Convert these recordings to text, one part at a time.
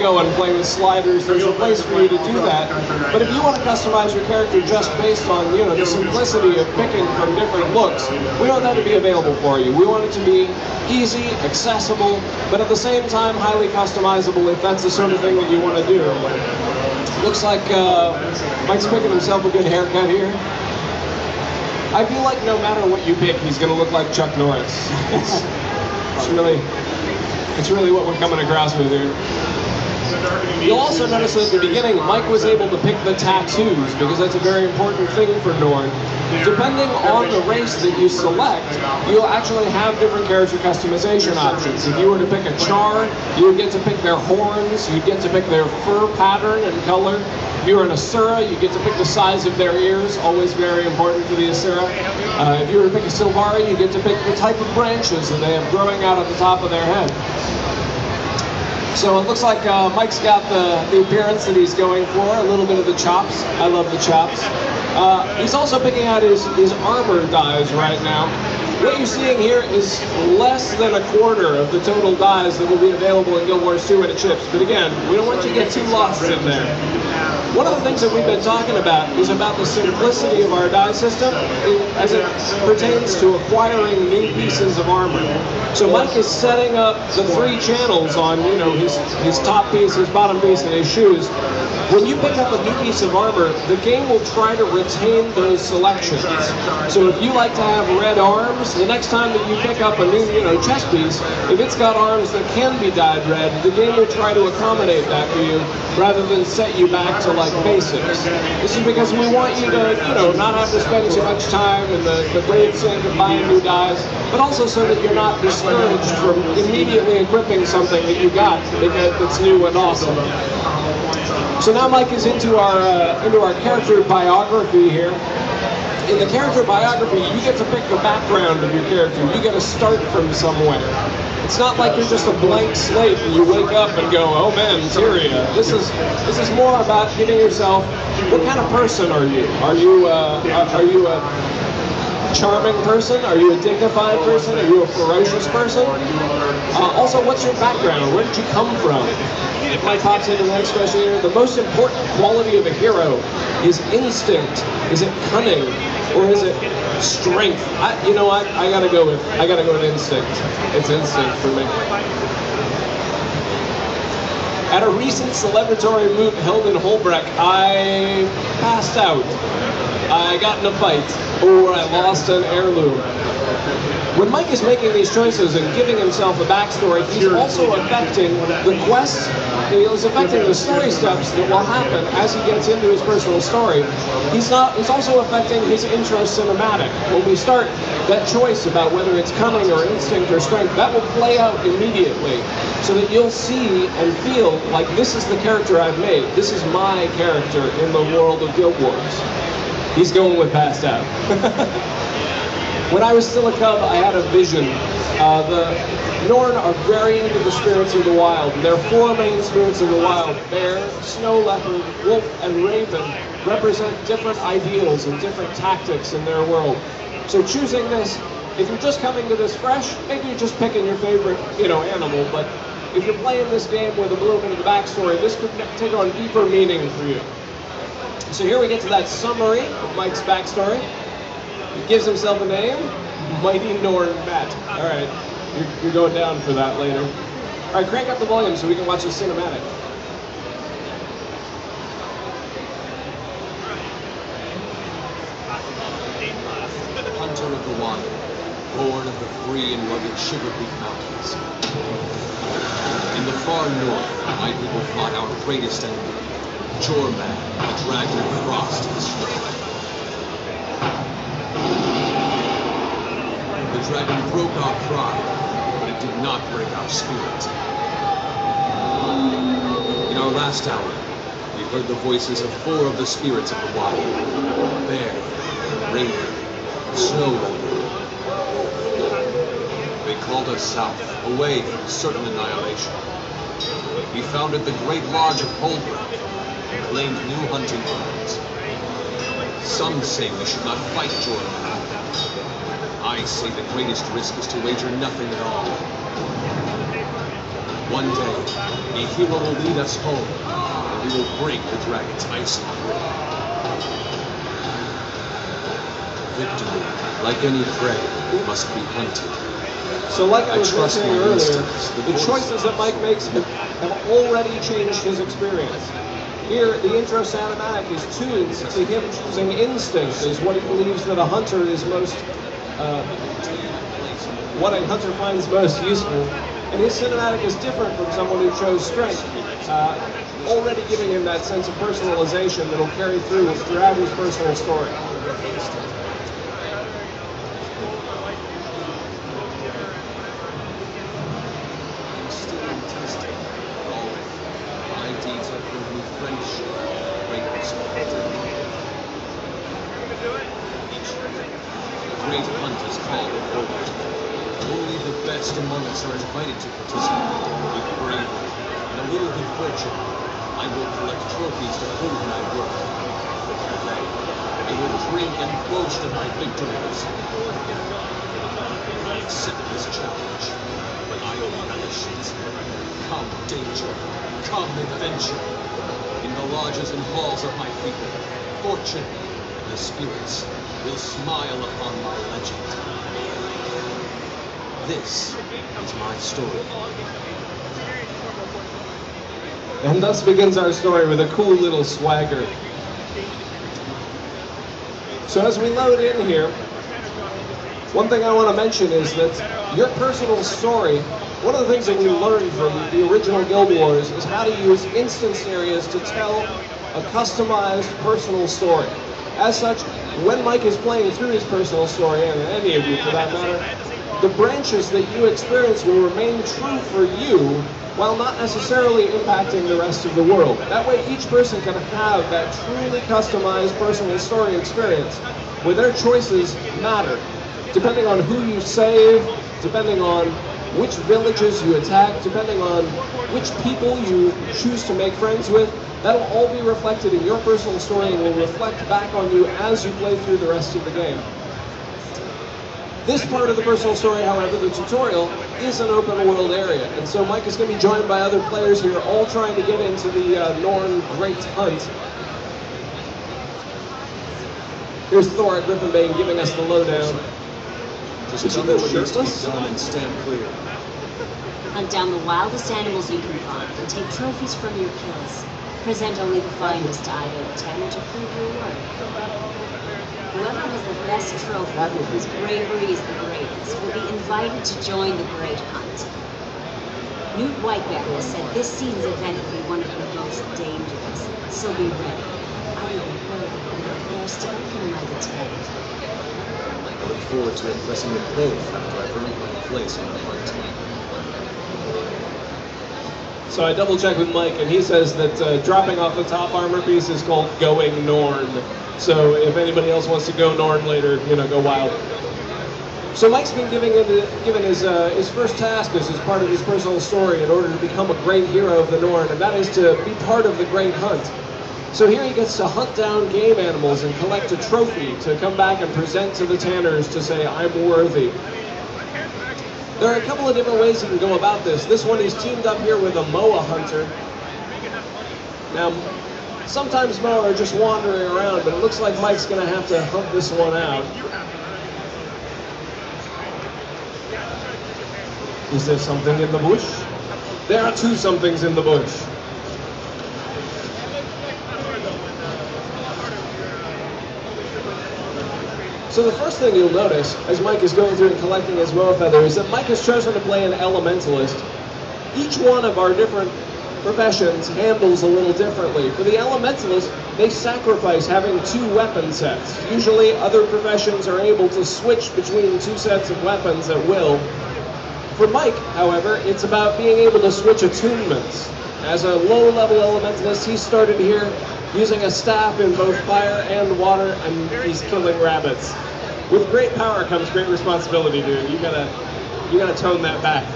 Go and play with sliders, there's a place for you to do that. But if you want to customize your character just based on, the simplicity of picking from different looks, we want that to be available for you. We want it to be easy, accessible, but at the same time highly customizable if that's the sort of thing that you want to do. Looks like Mike's picking himself a good haircut here. I feel like no matter what you pick, he's going to look like Chuck Norris. It's really what we're coming across with here. You'll also notice that at the beginning, Mike was able to pick the tattoos, because that's a very important thing for Norn. Depending on the race that you select, you'll actually have different character customization options. If you were to pick a Char, you would get to pick their horns, you'd get to pick their fur pattern and color. If you were an Asura, you get to pick the size of their ears, always very important for the Asura. If you were to pick a Sylvari, you get to pick the type of branches that they have growing out at the top of their head. So it looks like Mike's got the appearance that he's going for, a little bit of the chops. I love the chops. He's also picking out his armor dies right now. What you're seeing here is less than a quarter of the total dies that will be available in Guild Wars 2 when it ships. But again, we don't want you to get too lost in there. One of the things that we've been talking about is about the simplicity of our die system as it pertains to acquiring new pieces of armor. So Mike is setting up the 3 channels on, his top piece, his bottom piece, and his shoes. When you pick up a new piece of armor, the game will try to retain those selections. So if you like to have red arms, the next time that you pick up a new, chest piece, if it's got arms that can be dyed red, the game will try to accommodate that for you, rather than set you back to like basics. This is because we want you to, not have to spend too much time in the gold sink and buying new dyes, but also so that you're not discouraged from immediately equipping something that you got that's new and awesome. So now Mike is into our character biography here. In the character biography, you get to pick the background of your character. You get to start from somewhere. It's not like you're just a blank slate and you wake up and go, oh man, Tyria. This is more about giving yourself, what kind of person are you? Are you a charming person? Are you a dignified person? Are you a ferocious person? Also, what's your background? Where did you come from? It might pops into the next question here. The most important quality of a hero is instinct. Is it cunning, or is it strength? I gotta go with instinct. It's instinct for me. At a recent celebratory move held in Holbrecht, I passed out. I got in a fight, or I lost an heirloom. When Mike is making these choices and giving himself a backstory, he's also affecting the quests, he's affecting the story steps that will happen as he gets into his personal story. He's also affecting his intro cinematic. When we start that choice about whether it's cunning or instinct or strength, that will play out immediately, so that you'll see and feel like this is the character I've made. This is my character in the world of Guild Wars. He's going with passed out. When I was still a cub, I had a vision. The Norn are very into the spirits of the wild. There are 4 main spirits of the wild: bear, snow leopard, wolf, and raven represent different ideals and different tactics in their world. So choosing this, if you're just coming to this fresh, maybe you're just picking your favorite, animal, but if you're playing this game with a little bit of the backstory, this could take on deeper meaning for you. So here we get to that summary of Mike's backstory. He gives himself a name, Mighty Norn Matt. All right, you're going down for that later. All right, crank up the volume so we can watch the cinematic. Hunter of the wild, born of the free and rugged Sugar Peak Mountains. In the far north, my people fought our greatest enemy, Jorman, the dragon of frost and snow. The dragon broke our pride, but it did not break our spirit. In our last hour, we heard the voices of 4 of the spirits of the wild: bear, raven, snow leopard. They called us south, away from certain annihilation. We founded the Great Lodge of Holbrecht and claimed new hunting grounds. Some say we should not fight Jordan. I say the greatest risk is to wager nothing at all. One day, a hero will lead us home, and we will break the dragon's icy grip. Victory, like any prey, must be hunted. So like I was trust mentioning my earlier, instincts. the choices that Mike makes have already changed his experience. Here, the intro cinematic is tuned to him choosing instinct as what he believes that a hunter is most, what a hunter finds most useful. And his cinematic is different from someone who chose strength, already giving him that sense of personalization that'll carry throughout his personal story. Great hunt is called forward. Only the best among us are invited to participate. With bravery and a little good fortune, I will collect trophies to prove my worth. I will drink and boast of my victories. I accept this challenge. I will relish it. Come danger, come adventure. In the lodges and halls of my people, fortune and the spirits will smile upon my legend. This is my story. And thus begins our story with a cool little swagger. So as we load in here, one thing I want to mention is that your personal story, one of the things that we learned from the original Guildwars is how to use instance areas to tell a customized personal story. As such, when Mike is playing through his personal story, and any of you for that matter, the branches that you experience will remain true for you while not necessarily impacting the rest of the world. That way each person can have that truly customized personal story experience where their choices matter, depending on who you save, depending on which villages you attack, depending on which people you choose to make friends with. That'll all be reflected in your personal story and will reflect back on you as you play through the rest of the game. This part of the personal story, however, the tutorial, is an open world area, and so Mike is going to be joined by other players here, all trying to get into the Norn Great Hunt. Here's Thor at Griffinbane giving us the lowdown. Just tell me what needs to be done and stand clear. Hunt down the wildest animals you can find and take trophies from your kills. Present only the finest to either the tanner to prove your worth. Whoever has the best trophy, whose bravery is the greatest, will be invited to join the Great Hunt. Newt Whitebear has said this season's event will be one of the most dangerous, so be ready. I will be ready when the bear still come by the tail. I look forward to impressing you both after I've earned my place on the hunt. So I double check with Mike, and he says that dropping off the top armor piece is called going Norn. So if anybody else wants to go Norn later, go wild. So Mike's been given his first task as part of his personal story in order to become a great hero of the Norn, and that is to be part of the Great Hunt. So here he gets to hunt down game animals and collect a trophy to come back and present to the tanners to say, I'm worthy. There are a couple of different ways you can go about this. This one he's teamed up here with a Moa hunter. Now, sometimes Moa are just wandering around, but it looks like Mike's going to have to hunt this one out. Is there something in the bush? There are two somethings in the bush. So the first thing you'll notice as Mike is going through and collecting his Moa feather is that Mike has chosen to play an elementalist. Each one of our different professions handles a little differently. For the elementalist, they sacrifice having two weapon sets. Usually other professions are able to switch between two sets of weapons at will. For Mike, however, it's about being able to switch attunements. As a low-level elementalist, he started here using a staff in both fire and water, and he's killing rabbits. With great power comes great responsibility, dude. You gotta tone that back.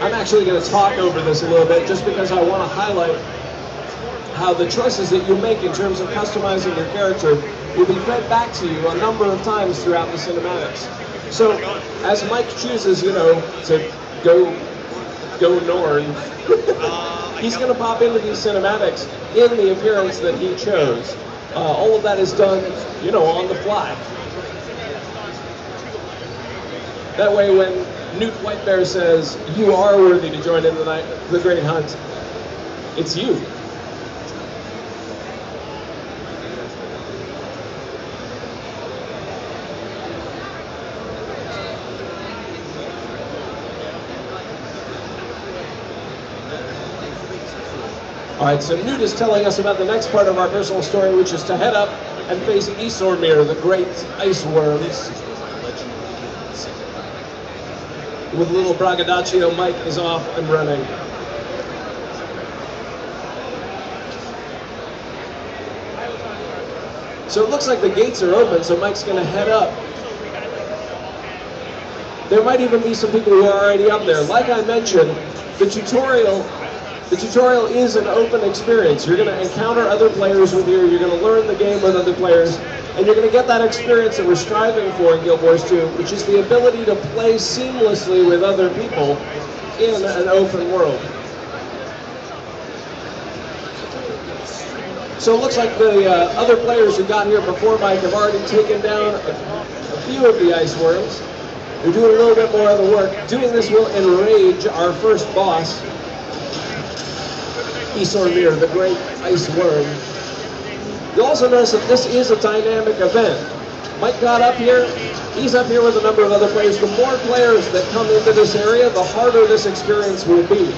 I'm actually going to talk over this a little bit just because I want to highlight how the choices that you make in terms of customizing your character will be fed back to you a number of times throughout the cinematics. So, as Mike chooses, you know, to go Norn, he's going to pop into these cinematics in the appearance that he chose. All of that is done, you know, on the fly. That way, when Newt Whitebear says, "You are worthy to join in the great hunt," it's you. All right, so Newt is telling us about the next part of our personal story, which is to head up and face Isormir, the great ice worms. With little braggadocio, Mike is off and running. So it looks like the gates are open, so Mike's going to head up. There might even be some people who are already up there. Like I mentioned, the tutorial is an open experience. You're going to encounter other players with you, you're going to learn the game with other players, and you're going to get that experience that we're striving for in Guild Wars 2, which is the ability to play seamlessly with other people in an open world. So it looks like the other players who got here before Mike have already taken down a few of the ice worms. They're doing a little bit more of the work. Doing this will enrage our first boss, Isormir, the great ice worm. You'll also notice that this is a dynamic event. Mike got up here, he's up here with a number of other players. The more players that come into this area, the harder this experience will be.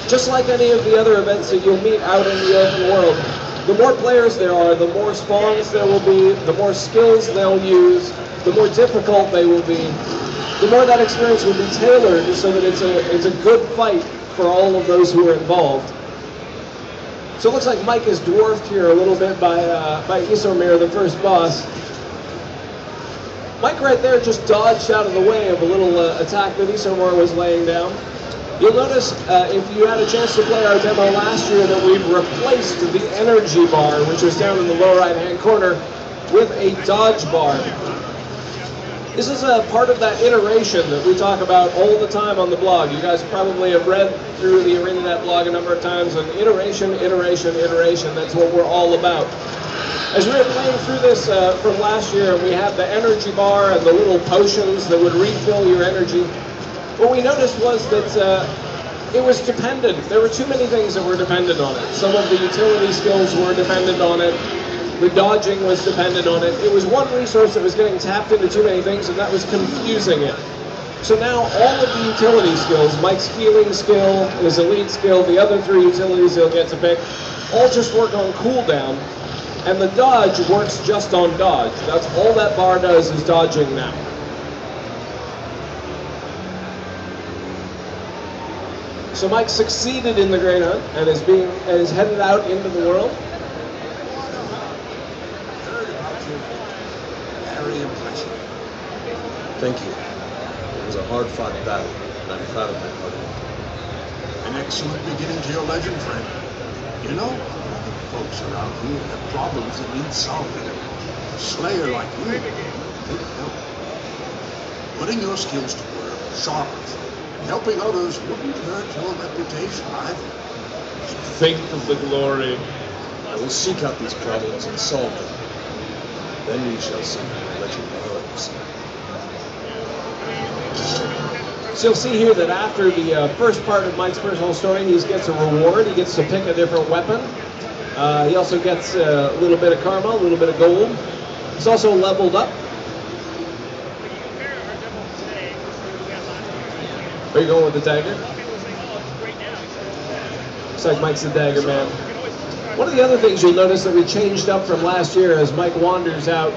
Just like any of the other events that you'll meet out in the open world, the more players there are, the more spawns there will be, the more skills they'll use, the more difficult they will be, the more that experience will be tailored so that it's a good fight for all of those who are involved. So it looks like Mike is dwarfed here a little bit by Isormir, the first boss. Mike right there just dodged out of the way of a little attack that Isormir was laying down. You'll notice, if you had a chance to play our demo last year, that we've replaced the energy bar, which was down in the lower right-hand corner, with a dodge bar. This is a part of that iteration that we talk about all the time on the blog. You guys probably have read through the ArenaNet blog a number of times, and iteration, iteration, iteration, that's what we're all about. As we were playing through this from last year, we had the energy bar and the little potions that would refill your energy. What we noticed was that it was dependent. There were too many things that were dependent on it. Some of the utility skills were dependent on it. The dodging was dependent on it. It was one resource that was getting tapped into too many things, and that was confusing it. So now all of the utility skills, Mike's healing skill, his elite skill, the other 3 utilities he'll get to pick, all just work on cooldown, and the dodge works just on dodge. That's all that bar does, is dodging now. So Mike succeeded in the Great Hunt and is headed out into the world. Very impressive. Thank you. It was a hard-fought battle, and I'm proud of my partner. An excellent beginning to your legend, friend. You know, folks around here have problems that need solving. A slayer like you need help. Putting your skills to work, sharply, and helping others wouldn't hurt your reputation either. Think of the glory. I will seek out these problems and solve them. Then we shall see my legend grows. So you'll see here that after the first part of Mike's personal story, he gets a reward. He gets to pick a different weapon. He also gets a little bit of karma, a little bit of gold. He's also leveled up. Are you going with the dagger? Looks like Mike's the dagger man. One of the other things you'll notice that we changed up from last year as Mike wanders out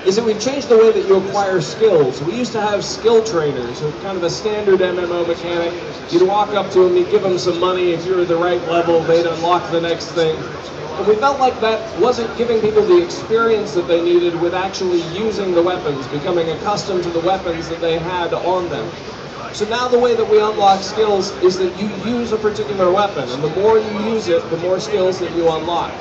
is that we've changed the way that you acquire skills. We used to have skill trainers, kind of a standard MMO mechanic. You'd walk up to them, you'd give them some money. If you were the right level, they'd unlock the next thing. And we felt like that wasn't giving people the experience that they needed with actually using the weapons, becoming accustomed to the weapons that they had on them. So now the way that we unlock skills is that you use a particular weapon, and the more you use it, the more skills that you unlock.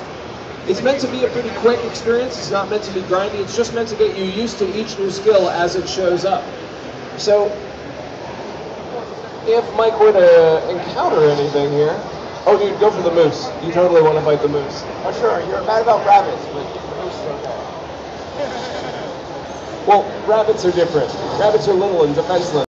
It's meant to be a pretty quick experience. It's not meant to be grindy. It's just meant to get you used to each new skill as it shows up. So if Mike were to encounter anything here, oh dude, go for the moose. You totally want to fight the moose. Oh sure, you're mad about rabbits, but the moose is okay. Well, rabbits are different. Rabbits are little and defenseless.